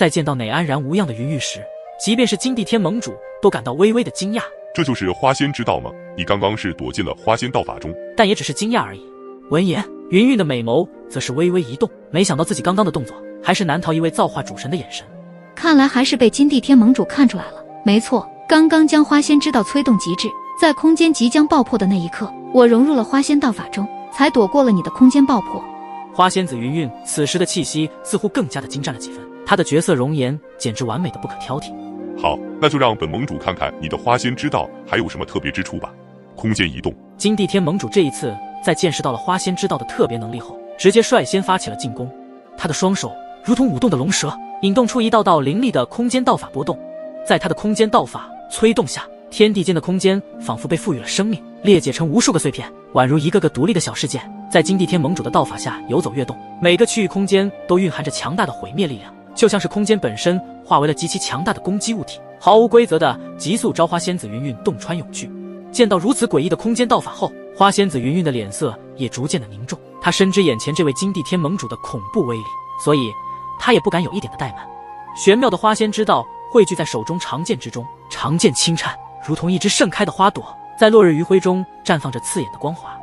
在见到那安然无恙的云韵时，即便是金地天盟主都感到微微的惊讶。这就是花仙之道吗？你刚刚是躲进了花仙道法中，但也只是惊讶而已。闻言，云韵的美眸则是微微一动，没想到自己刚刚的动作还是难逃一位造化主神的眼神。看来还是被金地天盟主看出来了。没错，刚刚将花仙之道催动极致，在空间即将爆破的那一刻，我融入了花仙道法中，才躲过了你的空间爆破。花仙子云韵此时的气息似乎更加的精湛了几分，她的绝色容颜简直完美的不可挑剔。好，那就让本盟主看看你的花仙之道还有什么特别之处吧。空间移动，金地天盟主这一次在见识到了花仙之道的特别能力后，直接率先发起了进攻。他的双手如同舞动的龙蛇，引动出一道道凌厉的空间道法波动。在他的空间道法催动下，天地间的空间仿佛被赋予了生命，裂解成无数个碎片，宛如一个个独立的小世界，在金地天盟主的道法下游走跃动。每个区域空间都蕴含着强大的毁灭力量，就像是空间本身化为了极其强大的攻击物体，毫无规则的急速朝花仙子云韵洞穿涌去。见到如此诡异的空间道法后，花仙子云韵的脸色也逐渐的凝重。她深知眼前这位金地天盟主的恐怖威力，所以她也不敢有一点的怠慢。玄妙的花仙之道汇聚在手中长剑之中，长剑轻颤，如同一只盛开的花朵，在落日余晖中绽放着刺眼的光华。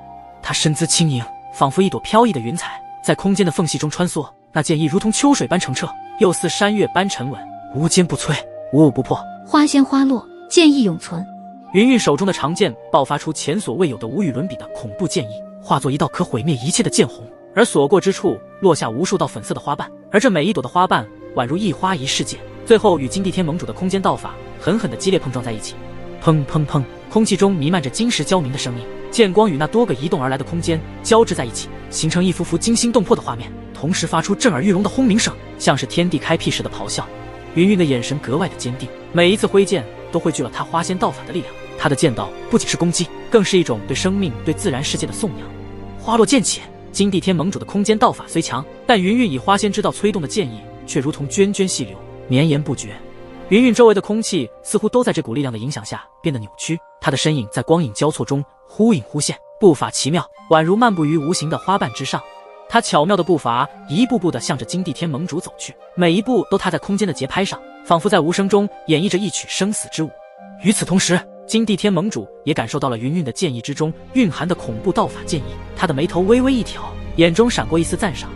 她身姿轻盈，仿佛一朵飘逸的云彩，在空间的缝隙中穿梭。那剑意如同秋水般澄澈，又似山岳般沉稳，无坚不摧，无物不破。花仙花落，剑意永存。云韵手中的长剑爆发出前所未有的无与伦比的恐怖剑意，化作一道可毁灭一切的剑虹，而所过之处落下无数道粉色的花瓣，而这每一朵的花瓣宛如一花一世界，最后与金地天盟主的空间道法狠狠地激烈碰撞在一起。砰砰砰，空气中弥漫着金石交鸣的声音，剑光与那多个移动而来的空间交织在一起，形成一幅幅惊心动魄的画面，同时发出震耳欲聋的轰鸣声，像是天地开辟似的咆哮。云韵的眼神格外的坚定，每一次挥剑都汇聚了她花仙道法的力量。她的剑道不仅是攻击，更是一种对生命、对自然世界的颂扬。花落剑起，金地天盟主的空间道法虽强，但云韵以花仙之道催动的剑意却如同涓涓细流，绵延不绝。云韵周围的空气似乎都在这股力量的影响下变得扭曲，她的身影在光影交错中忽隐忽现，步伐奇妙，宛如漫步于无形的花瓣之上。她巧妙的步伐一步步地向着金地天盟主走去，每一步都踏在空间的节拍上，仿佛在无声中演绎着一曲生死之舞。与此同时，金地天盟主也感受到了云韵的剑意之中蕴含的恐怖道法剑意，他的眉头微微一挑，眼中闪过一丝赞赏。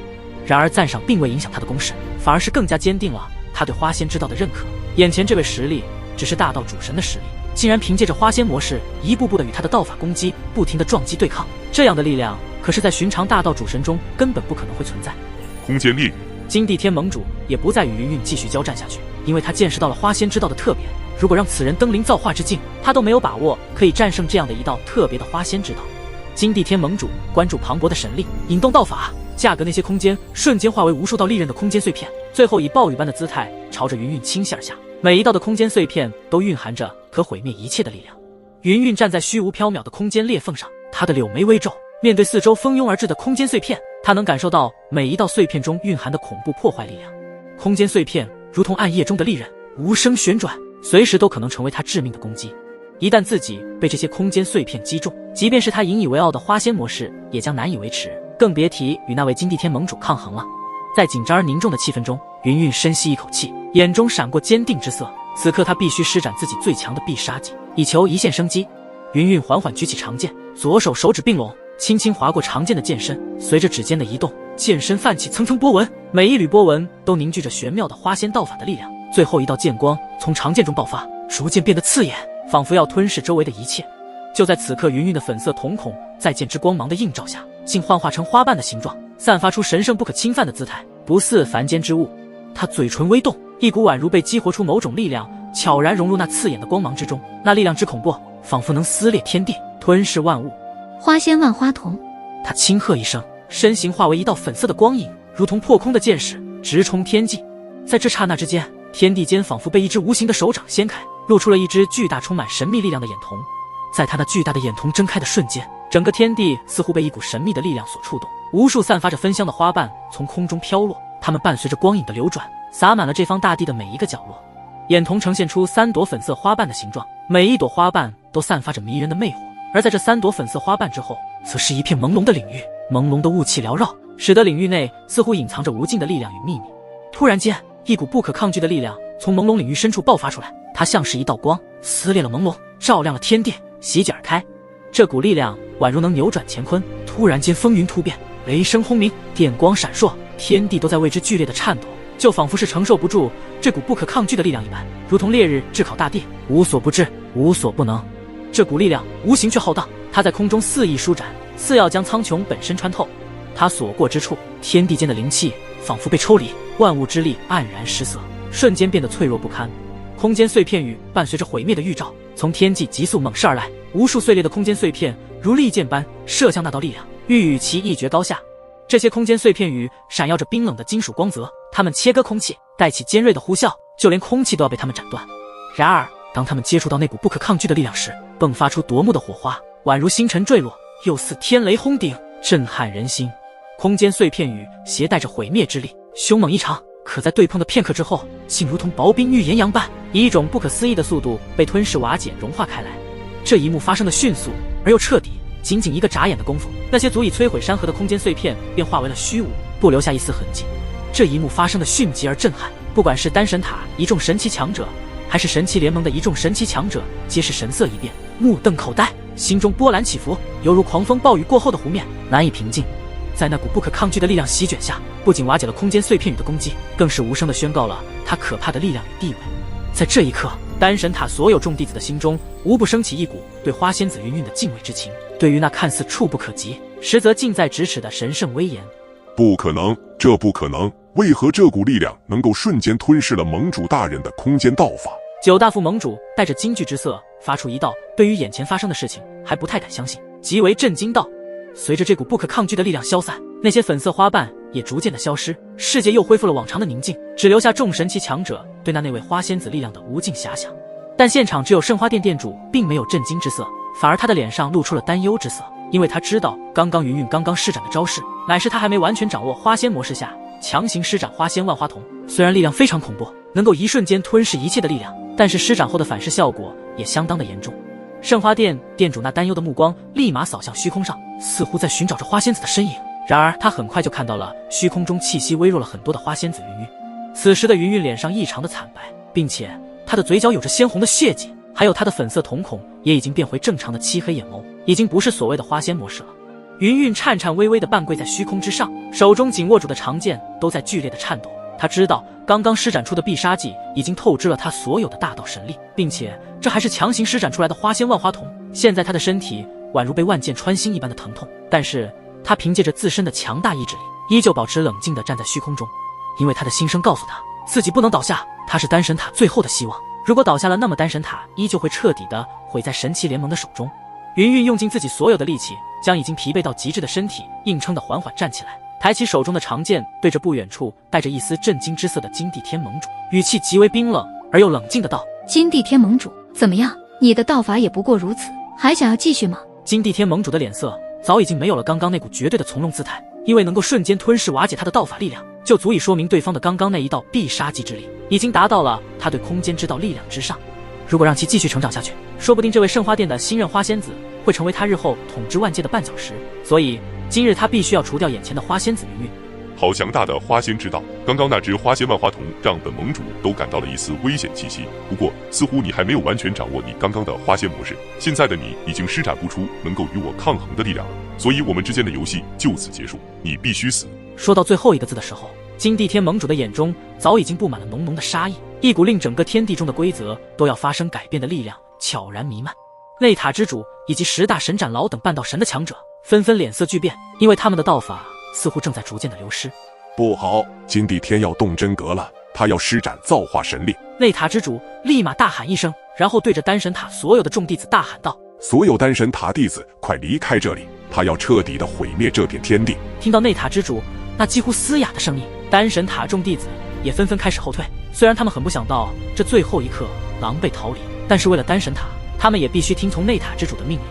然而赞赏并未影响他的攻势，反而是更加坚定了他对花仙之道的认可。眼前这位实力只是大道主神的实力，竟然凭借着花仙模式一步步的与他的道法攻击不停的撞击对抗，这样的力量可是在寻常大道主神中根本不可能会存在。空间烈雨，金地天盟主也不再与云韵继续交战下去，因为他见识到了花仙之道的特别。如果让此人登临造化之境，他都没有把握可以战胜这样的一道特别的花仙之道。金地天盟主关注磅礴的神力，引动道法，价格那些空间瞬间化为无数道利刃的空间碎片，最后以暴雨般的姿态朝着云韵倾泻而下。每一道的空间碎片都蕴含着可毁灭一切的力量。云韵站在虚无缥缈的空间裂缝上，她的柳眉微皱，面对四周蜂拥而至的空间碎片，她能感受到每一道碎片中蕴含的恐怖破坏力量。空间碎片如同暗夜中的利刃，无声旋转，随时都可能成为他致命的攻击。一旦自己被这些空间碎片击中，即便是他引以为傲的花仙模式也将难以维持，更别提与那位金地天盟主抗衡了。在紧张而凝重的气氛中，云韵深吸一口气，眼中闪过坚定之色。此刻他必须施展自己最强的必杀技，以求一线生机。云韵缓缓举起长剑，左手手指并拢，轻轻划过长剑的剑身，随着指尖的移动，剑身泛起层层波纹，每一缕波纹都凝聚着玄妙的花仙道法的力量。最后一道剑光从长剑中爆发，逐渐变得刺眼，仿佛要吞噬周围的一切。就在此刻，云韵的粉色瞳孔在剑之光芒的映照下，竟幻化成花瓣的形状，散发出神圣不可侵犯的姿态，不似凡间之物。她嘴唇微动，一股宛如被激活出某种力量，悄然融入那刺眼的光芒之中。那力量之恐怖，仿佛能撕裂天地，吞噬万物。花仙万花筒。她轻喝一声，身形化为一道粉色的光影，如同破空的箭矢，直冲天际。在这刹那之间，天地间仿佛被一只无形的手掌掀开，露出了一只巨大充满神秘力量的眼瞳。在他那巨大的眼瞳睁开的瞬间，整个天地似乎被一股神秘的力量所触动，无数散发着芬香的花瓣从空中飘落，它们伴随着光影的流转，洒满了这方大地的每一个角落。眼瞳呈现出3朵粉色花瓣的形状，每一朵花瓣都散发着迷人的魅惑。而在这3朵粉色花瓣之后，则是一片朦胧的领域，朦胧的雾气缭绕，使得领域内似乎隐藏着无尽的力量与秘密。突然间，一股不可抗拒的力量从朦胧领域深处爆发出来，它像是一道光，撕裂了朦胧，照亮了天地，席卷而开。这股力量宛如能扭转乾坤，突然间风云突变，雷声轰鸣，电光闪烁，天地都在为之剧烈的颤抖，就仿佛是承受不住这股不可抗拒的力量一般，如同烈日炙烤大地，无所不至，无所不能。这股力量无形却浩荡，它在空中肆意舒展，似要将苍穹本身穿透。它所过之处，天地间的灵气仿佛被抽离，万物之力黯然失色，瞬间变得脆弱不堪。空间碎片雨伴随着毁灭的预兆，从天际急速猛射而来，无数碎裂的空间碎片如利剑般射向那道力量，欲与其一决高下。这些空间碎片雨闪耀着冰冷的金属光泽，它们切割空气，带起尖锐的呼啸，就连空气都要被它们斩断。然而当它们接触到那股不可抗拒的力量时，迸发出夺目的火花，宛如星辰坠落，又似天雷轰顶，震撼人心。空间碎片雨携带着毁灭之力，凶猛异常，可在对碰的片刻之后，竟如同薄冰遇炎阳般，以一种不可思议的速度被吞噬瓦解融化开来。这一幕发生的迅速而又彻底，仅仅一个眨眼的功夫，那些足以摧毁山河的空间碎片便化为了虚无，不留下一丝痕迹。这一幕发生的迅疾而震撼，不管是丹神塔一众神奇强者，还是神奇联盟的一众神奇强者，皆是神色一变，目瞪口呆，心中波澜起伏，犹如狂风暴雨过后的湖面，难以平静。在那股不可抗拒的力量席卷下，不仅瓦解了空间碎片雨的攻击，更是无声地宣告了它可怕的力量与地位。在这一刻，丹神塔所有众弟子的心中无不升起一股对花仙子云韵的敬畏之情，对于那看似触不可及，实则近在咫尺的神圣威严。不可能，这不可能！为何这股力量能够瞬间吞噬了盟主大人的空间道法？九大副盟主带着惊惧之色，发出一道对于眼前发生的事情还不太敢相信，极为震惊道。随着这股不可抗拒的力量消散，那些粉色花瓣也逐渐的消失，世界又恢复了往常的宁静，只留下众神奇强者对那位花仙子力量的无尽遐想。但现场只有圣花殿殿主并没有震惊之色，反而他的脸上露出了担忧之色，因为他知道刚刚云韵刚刚施展的招式，乃是他还没完全掌握花仙模式下强行施展花仙万花筒。虽然力量非常恐怖，能够一瞬间吞噬一切的力量，但是施展后的反噬效果也相当的严重。圣花殿殿主那担忧的目光立马扫向虚空上，似乎在寻找着花仙子的身影。然而他很快就看到了虚空中气息微弱了很多的花仙子云韵。此时的云韵脸上异常的惨白，并且她的嘴角有着鲜红的血迹，还有她的粉色瞳孔也已经变回正常的漆黑眼眸，已经不是所谓的花仙模式了。云韵颤颤巍巍地半跪在虚空之上，手中紧握住的长剑都在剧烈的颤抖。他知道刚刚施展出的必杀技已经透支了他所有的大道神力，并且这还是强行施展出来的花仙万花筒。现在他的身体宛如被万箭穿心一般的疼痛，但是他凭借着自身的强大意志力，依旧保持冷静地站在虚空中，因为他的心声告诉他，自己不能倒下，他是丹神塔最后的希望。如果倒下了，那么丹神塔依旧会彻底地毁在神奇联盟的手中。云韵用尽自己所有的力气，将已经疲惫到极致的身体硬撑地缓缓站起来，抬起手中的长剑，对着不远处带着一丝震惊之色的金地天盟主，语气极为冰冷而又冷静的道：金地天盟主，怎么样？你的道法也不过如此，还想要继续吗？金地天盟主的脸色早已经没有了刚刚那股绝对的从容姿态，因为能够瞬间吞噬瓦解他的道法力量，就足以说明对方的刚刚那一道必杀技之力已经达到了他对空间之道力量之上。如果让其继续成长下去，说不定这位圣花殿的新任花仙子会成为他日后统治万界的绊脚石。所以今日他必须要除掉眼前的花仙子云韵。好强大的花仙之道！刚刚那只花仙万花筒让本盟主都感到了一丝危险气息。不过似乎你还没有完全掌握你刚刚的花仙模式，现在的你已经施展不出能够与我抗衡的力量了，所以我们之间的游戏就此结束，你必须死。说到最后一个字的时候，金地天盟主的眼中早已经布满了浓浓的杀意，一股令整个天地中的规则都要发生改变的力量悄然弥漫。内塔之主以及10大神斩老等半道神的强者纷纷脸色巨变，因为他们的道法似乎正在逐渐的流失。不好，金地天要动真格了，他要施展造化神力。内塔之主立马大喊一声，然后对着丹神塔所有的众弟子大喊道：所有丹神塔弟子快离开这里，他要彻底的毁灭这片天地。听到内塔之主那几乎嘶哑的声音，丹神塔众弟子也纷纷开始后退。虽然他们很不想到这最后一刻狼狈逃离，但是为了丹神塔，他们也必须听从内塔之主的命令。